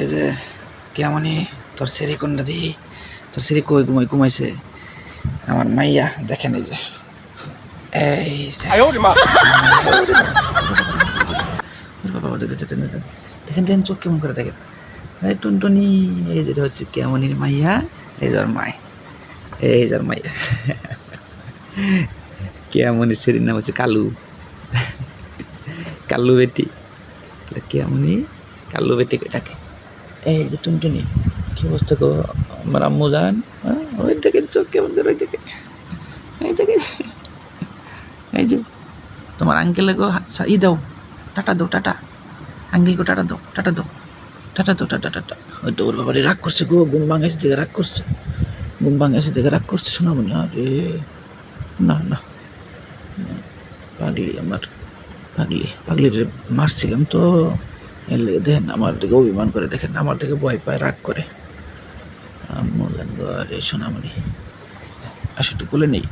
এই যে কেমনই তোর সেরি কোনটা দিই, তোর সেরি কই ঘুমাইছে আমার মাইয়া। দেখেন এই যে দেখেন দেখেন চোখ কেমন করে দেখেন। এই টুনটুনি, এই যেটা হচ্ছে কেমনির মাইয়া, এই যার মায়, এই যার মাইয়া। কেমনির সেরির নাম হচ্ছে কালু, কাল্লু বেটি। কেমনি কাল্লু বেটি ডাকে। এই যে টুনটুনি, কি অবস্থা গো আমার আম্মু জান? ওই দেখেন চোখ কেমন করে, ওই দেখেন, এই দেখেন, এই যে তোমার আঙ্কেলে গো ই দাও, টাটা দাও, টাটা আঙ্কেল গো, টাটা দাও, টাটা দাও, টাটা দাও, টাটা টাটা। ওই তো ওর বাবারে রাগ করছে গো, ঘুম ভাঙাইছে দেখে রাগ করছে, ঘুম ভাঙাইছে দেখে রাগ করছে শোনামনি। আরে না না, পাগলি আমার, পাগলির মারছিলাম তো, এর লেগে দেখেন আমার দিকে অভিমান করে, দেখেন আমার দিকে ভয় পায়, রাগ করে। আম্মু জান গো, আরে সোনামণি আসলে কোলে নেই।